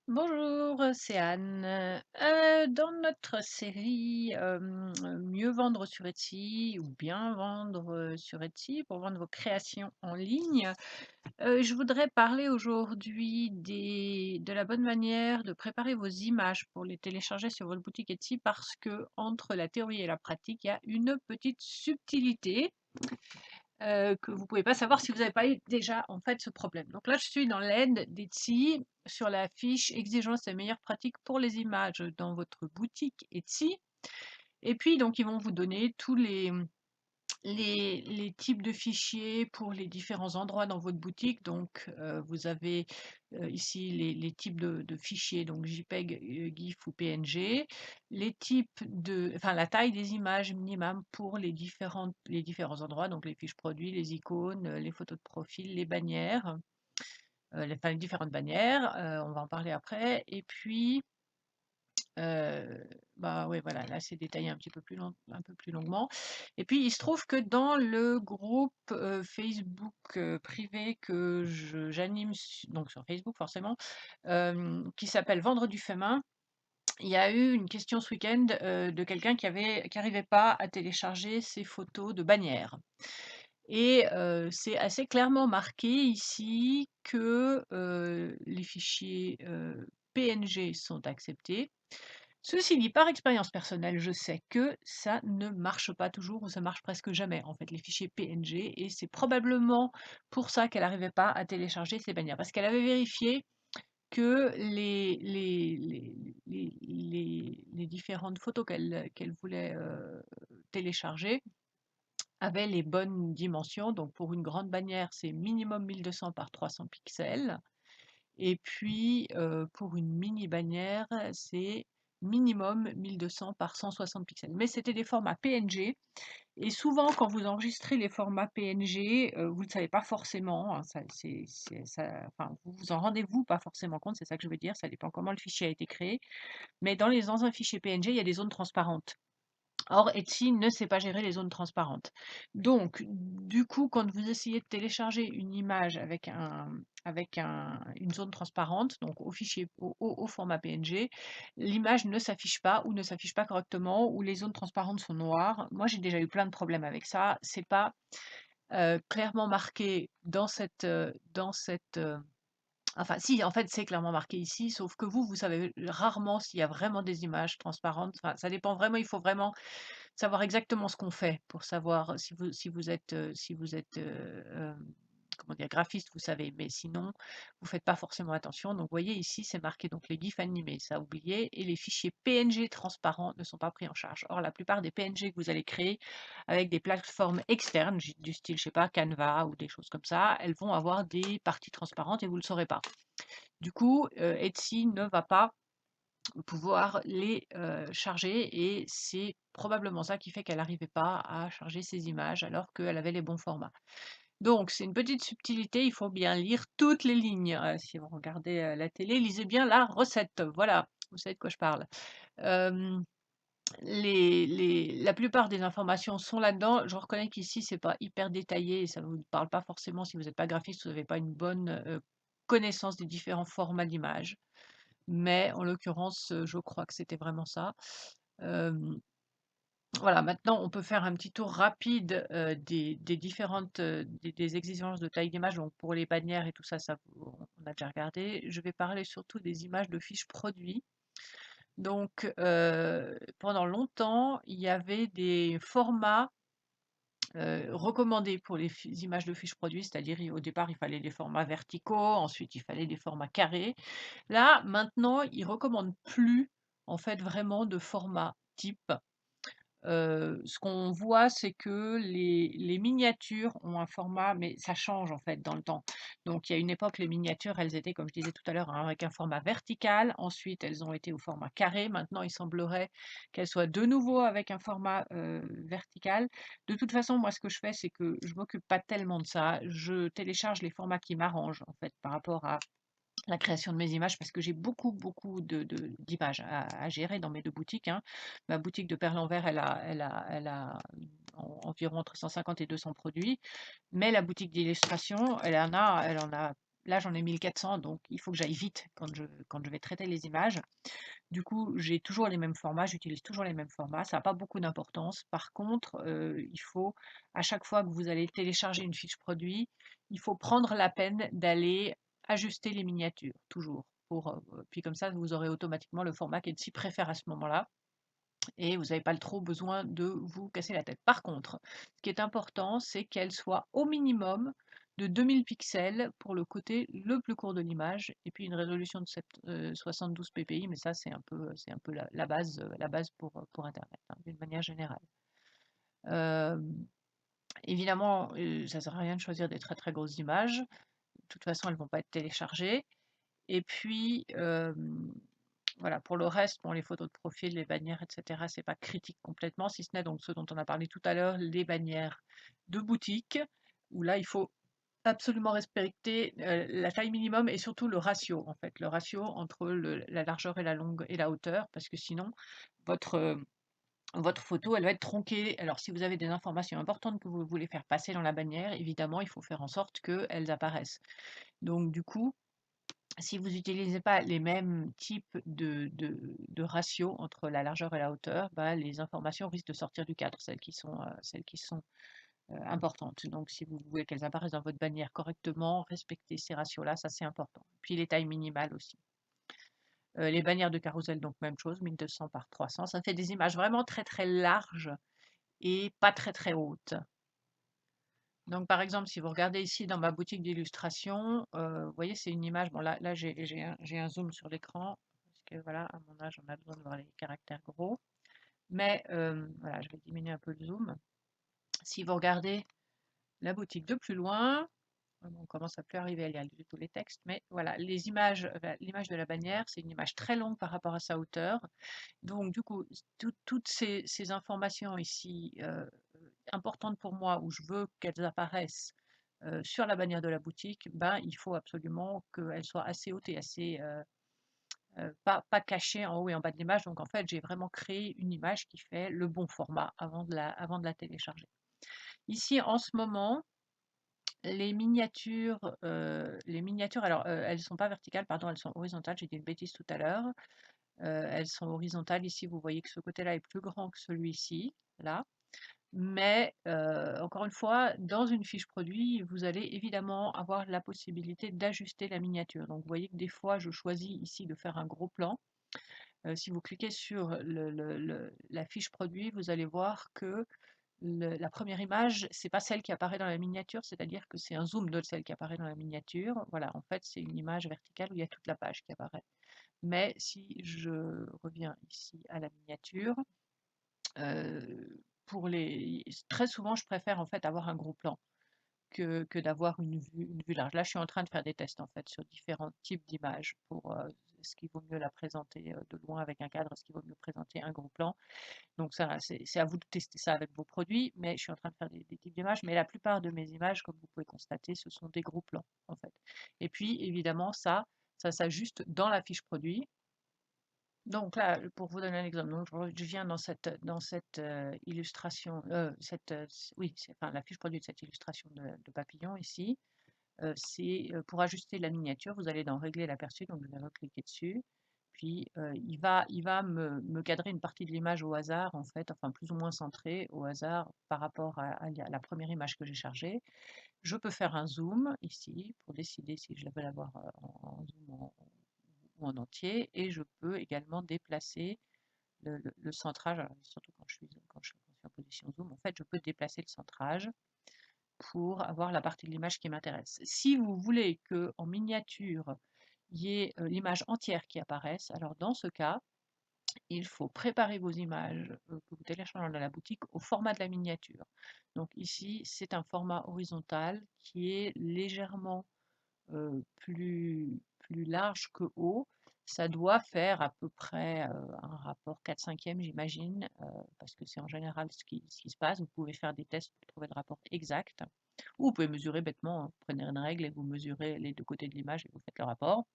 Bonjour, c'est Anne. Dans notre série, Mieux vendre sur Etsy ou bien vendre, sur Etsy pour vendre vos créations en ligne, je voudrais parler aujourd'hui de la bonne manière de préparer vos images pour les télécharger sur votre boutique Etsy parce que entre la théorie et la pratique, il y a une petite subtilité que vous pouvez pas savoir si vous n'avez pas eu déjà en fait ce problème. Donc là, je suis dans l'aide d'Etsy sur la fiche exigence et meilleures pratiques pour les images dans votre boutique Etsy. Et puis donc ils vont vous donner tous les types de fichiers pour les différents endroits dans votre boutique. Donc, vous avez ici les types de fichiers, donc JPEG, GIF ou PNG, enfin la taille des images minimum pour les différents endroits, donc les fiches produits, les icônes, les photos de profil, les bannières, enfin les différentes bannières, on va en parler après. Et puis, bah, ouais, voilà, là, c'est détaillé un peu plus longuement. Et puis, il se trouve que dans le groupe, Facebook, privé que j'anime donc sur Facebook forcément, qui s'appelle Vendre du fait main, il y a eu une question ce week-end, de quelqu'un qui arrivait pas à télécharger ses photos de bannières. Et c'est assez clairement marqué ici que, les fichiers, PNG sont acceptés. Ceci dit, par expérience personnelle, je sais que ça ne marche pas toujours ou ça marche presque jamais, en fait, les fichiers PNG et c'est probablement pour ça qu'elle n'arrivait pas à télécharger ces bannières. Parce qu'elle avait vérifié que les différentes photos qu'elle voulait, télécharger avaient les bonnes dimensions. Donc pour une grande bannière, c'est minimum 1200 par 300 pixels. Et puis, pour une mini bannière, c'est minimum 1200 par 160 pixels. Mais c'était des formats PNG et souvent quand vous enregistrez les formats PNG, vous ne le savez pas forcément, hein, enfin, vous vous en rendez-vous pas forcément compte, c'est ça que je veux dire, ça dépend comment le fichier a été créé. Mais dans un fichier PNG, il y a des zones transparentes. Or, Etsy ne sait pas gérer les zones transparentes. Donc, du coup, quand vous essayez de télécharger une image une zone transparente, donc au fichier, au format PNG, l'image ne s'affiche pas ou ne s'affiche pas correctement ou les zones transparentes sont noires. Moi, j'ai déjà eu plein de problèmes avec ça. C'est pas clairement marqué enfin, si, en fait, c'est clairement marqué ici, sauf que vous savez rarement s'il y a vraiment des images transparentes. Enfin, ça dépend vraiment, il faut vraiment savoir exactement ce qu'on fait pour savoir si vous êtes, comment dire? Graphiste, vous savez, mais sinon, vous faites pas forcément attention. Donc, vous voyez ici, c'est marqué donc les GIFs animés, ça oublié et les fichiers PNG transparents ne sont pas pris en charge. Or, la plupart des PNG que vous allez créer avec des plateformes externes, du style, je sais pas, Canva ou des choses comme ça, elles vont avoir des parties transparentes et vous le saurez pas. Du coup, Etsy ne va pas pouvoir les, charger et c'est probablement ça qui fait qu'elle n'arrivait pas à charger ses images alors qu'elle avait les bons formats. Donc c'est une petite subtilité, il faut bien lire toutes les lignes, si vous regardez, la télé, lisez bien la recette, voilà, vous savez de quoi je parle. Hem, la plupart des informations sont là-dedans. Je reconnais qu'ici c'est pas hyper détaillé et ça ne vous parle pas forcément si vous n'êtes pas graphiste, vous n'avez pas une bonne, connaissance des différents formats d'images. Mais en l'occurrence, je crois que c'était vraiment ça. Hem, voilà, maintenant on peut faire un petit tour rapide, des différentes, des exigences de taille d'image. Donc pour les bannières et tout ça, on a déjà regardé. Je vais parler surtout des images de fiches produits. Donc, pendant longtemps, il y avait des formats, recommandés pour les images de fiches produits, c'est-à-dire au départ, il fallait des formats verticaux, ensuite il fallait des formats carrés. Là, maintenant, ils recommandent plus, en fait, vraiment de format type. Ce qu'on voit, c'est que les miniatures ont un format, mais ça change, en fait, dans le temps. Donc il y a une époque, les miniatures, elles étaient, comme je disais tout à l'heure, hein, avec un format vertical. Ensuite, elles ont été au format carré. Maintenant, il semblerait qu'elles soient de nouveau avec un format, vertical. De toute façon, moi, ce que je fais, c'est que je m'occupe pas tellement de ça. Je télécharge les formats qui m'arrangent, en fait, par rapport à la création de mes images parce que j'ai beaucoup d'images à gérer dans mes 2 boutiques, hein. Ma boutique de perles en verre, elle a environ entre 150 et 200 produits, mais la boutique d'illustration, elle en a là j'en ai 1400, donc il faut que j'aille vite quand je vais traiter les images. Du coup, j'ai toujours les mêmes formats, j'utilise toujours les mêmes formats, ça n'a pas beaucoup d'importance. Par contre, il faut, à chaque fois que vous allez télécharger une fiche produit, il faut prendre la peine d'aller ajuster les miniatures, toujours. Puis comme ça, vous aurez automatiquement le format qui s'y préfère à ce moment-là et vous n'avez pas trop besoin de vous casser la tête. Par contre, ce qui est important, c'est qu'elle soit au minimum de 2000 pixels pour le côté le plus court de l'image, et puis une résolution de 72 ppi, mais ça c'est un peu la base pour Internet, hein, d'une manière générale. Euh, Évidemment, ça ne sert à rien de choisir des très très grosses images. De toute façon, elles ne vont pas être téléchargées. Et puis, voilà, pour le reste, bon, les photos de profil, les bannières, etc., c'est pas critique complètement, si ce n'est donc ce dont on a parlé tout à l'heure, les bannières de boutique, où là, il faut absolument respecter la taille minimum et surtout le ratio, en fait, le ratio entre la largeur et la longue et la hauteur, parce que sinon, votre, euh, votre photo, elle va être tronquée. Alors, si vous avez des informations importantes que vous voulez faire passer dans la bannière, évidemment, il faut faire en sorte qu'elles apparaissent. Donc, du coup, si vous n'utilisez pas les mêmes types de ratios entre la largeur et la hauteur, bah, les informations risquent de sortir du cadre, celles qui sont importantes. Donc, si vous voulez qu'elles apparaissent dans votre bannière correctement, respectez ces ratios-là, ça c'est important. Puis les tailles minimales aussi. Les bannières de carrousel, donc même chose, 1200 par 300. Ça fait des images vraiment très très larges et pas très très hautes. Donc, par exemple, si vous regardez ici dans ma boutique d'illustration, vous voyez, c'est une image. Bon, là j'ai un zoom sur l'écran, parce que voilà, à mon âge, on a besoin de voir les caractères gros. Mais voilà, je vais diminuer un peu le zoom. Si vous regardez la boutique de plus loin, on commence à plus arriver à lire du tout les textes, mais voilà, l'image de la bannière, c'est une image très longue par rapport à sa hauteur. Donc, du coup, toutes ces informations ici importantes pour moi, où je veux qu'elles apparaissent sur la bannière de la boutique, ben, il faut absolument qu'elles soient assez hautes et assez pas cachées en haut et en bas de l'image. Donc, en fait, j'ai vraiment créé une image qui fait le bon format avant de la télécharger. Ici, en ce moment, les miniatures, alors elles ne sont pas verticales, pardon, elles sont horizontales. J'ai dit une bêtise tout à l'heure. Elles sont horizontales. Ici, vous voyez que ce côté-là est plus grand que celui-ci, là. Mais encore une fois, dans une fiche produit, vous allez évidemment avoir la possibilité d'ajuster la miniature. Donc, vous voyez que des fois, je choisis ici de faire un gros plan. Si vous cliquez sur la fiche produit, vous allez voir que la première image, c'est pas celle qui apparaît dans la miniature, c'est-à-dire que c'est un zoom de celle qui apparaît dans la miniature. Voilà, en fait, c'est une image verticale où il y a toute la page qui apparaît. Mais si je reviens ici à la miniature, très souvent, je préfère en fait avoir un gros plan que d'avoir une vue large. Là, je suis en train de faire des tests en fait sur différents types d'images pour ce qui vaut mieux la présenter de loin avec un cadre, ce qui vaut mieux présenter un gros plan. Donc ça, c'est à vous de tester ça avec vos produits, mais je suis en train de faire des types d'images. Mais la plupart de mes images, comme vous pouvez constater, ce sont des gros plans en fait. Et puis évidemment, ça s'ajuste dans la fiche produit. Donc là, pour vous donner un exemple, donc je viens dans cette illustration, oui, enfin, la fiche produit de cette illustration de papillon ici. C'est pour ajuster la miniature, vous allez dans Régler l'aperçu, donc vous allez cliquer dessus. Puis il va me cadrer une partie de l'image au hasard, en fait, enfin plus ou moins centrée au hasard par rapport à la première image que j'ai chargée. Je peux faire un zoom ici pour décider si je veux l'avoir en zoom ou en entier, et je peux également déplacer le centrage, alors, surtout quand je suis en position zoom, en fait, je peux déplacer le centrage pour avoir la partie de l'image qui m'intéresse. Si vous voulez qu'en miniature, il y ait l'image entière qui apparaisse, alors dans ce cas, il faut préparer vos images que vous téléchargez dans la boutique au format de la miniature. Donc ici, c'est un format horizontal qui est légèrement plus large que haut. Ça doit faire à peu près un rapport 4/5, j'imagine, parce que c'est en général ce qui se passe. Vous pouvez faire des tests pour trouver le rapport exact. Ou vous pouvez mesurer bêtement, hein. Vous prenez une règle et vous mesurez les deux côtés de l'image et vous faites le rapport.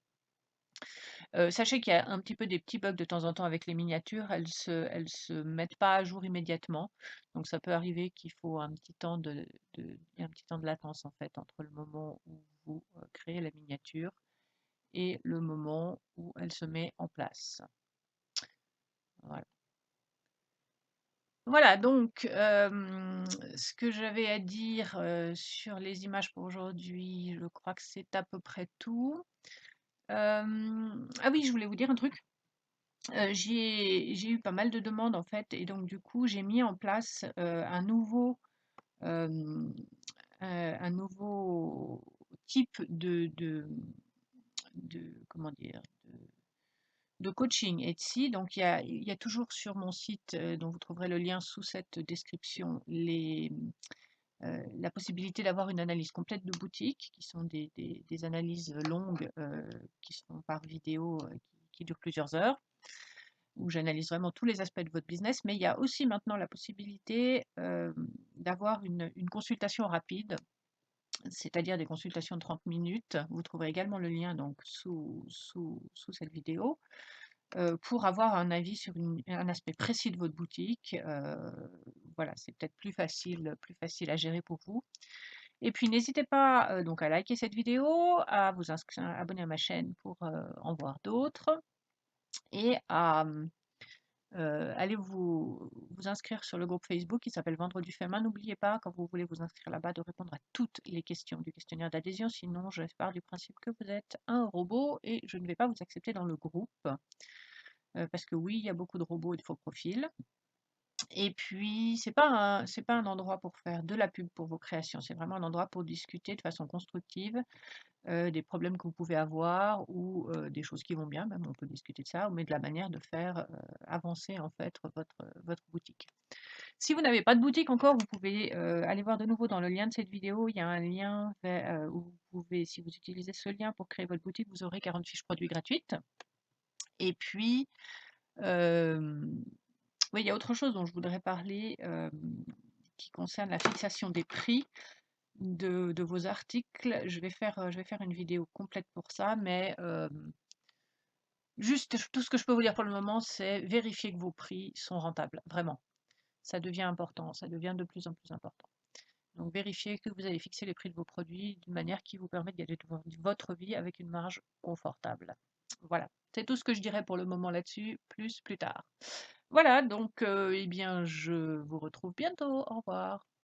Sachez qu'il y a un petit peu des petits bugs de temps en temps avec les miniatures, elles se mettent pas à jour immédiatement, donc ça peut arriver qu'il faut un petit temps de il y a un petit temps de latence, en fait, entre le moment où vous, créez la miniature et le moment où elle se met en place. Voilà. Voilà donc, ce que j'avais à dire, sur les images pour aujourd'hui, je crois que c'est à peu près tout. Ah oui, je voulais vous dire un truc. J'ai eu pas mal de demandes en fait et donc du coup, j'ai mis en place, hem, un nouveau type de comment dire? De coaching Etsy. Donc il y a toujours sur mon site, dont vous trouverez le lien sous cette description, la possibilité d'avoir une analyse complète de boutique qui sont des analyses longues, qui sont par vidéo, qui durent plusieurs heures, où j'analyse vraiment tous les aspects de votre business. Mais il y a aussi maintenant la possibilité d'avoir une consultation rapide, c'est-à-dire des consultations de 30 minutes. Vous trouverez également le lien donc sous cette vidéo pour avoir un avis sur un aspect précis de votre boutique. Voilà, c'est peut-être plus facile à gérer pour vous. Et puis n'hésitez pas donc à liker cette vidéo, à vous abonner à ma chaîne pour en voir d'autres et à allez vous inscrire sur le groupe Facebook qui s'appelle Vendredi fait main. N'oubliez pas, quand vous voulez vous inscrire là-bas, de répondre à toutes les questions du questionnaire d'adhésion. Sinon, je pars du principe que vous êtes un robot et je ne vais pas vous accepter dans le groupe. Parce que oui, il y a beaucoup de robots et de faux profils. Et puis, c'est pas un endroit pour faire de la pub pour vos créations. C'est vraiment un endroit pour discuter de façon constructive des problèmes que vous pouvez avoir ou des choses qui vont bien, même on peut discuter de ça, mais de la manière de faire avancer en fait votre boutique. Si vous n'avez pas de boutique encore, vous pouvez aller voir de nouveau dans le lien de cette vidéo. Il y a un lien où vous pouvez, si vous utilisez ce lien pour créer votre boutique, vous aurez 40 fiches produits gratuites. Et puis, euh, oui, il y a autre chose dont je voudrais parler qui concerne la fixation des prix de vos articles. Je vais faire une vidéo complète pour ça, mais juste tout ce que je peux vous dire pour le moment, c'est vérifier que vos prix sont rentables, vraiment. Ça devient important, ça devient de plus en plus important. Donc vérifiez que vous avez fixé les prix de vos produits d'une manière qui vous permet de gagner votre vie avec une marge confortable. Voilà, c'est tout ce que je dirais pour le moment là-dessus, plus tard. Voilà, donc eh bien, je vous retrouve bientôt. Au revoir.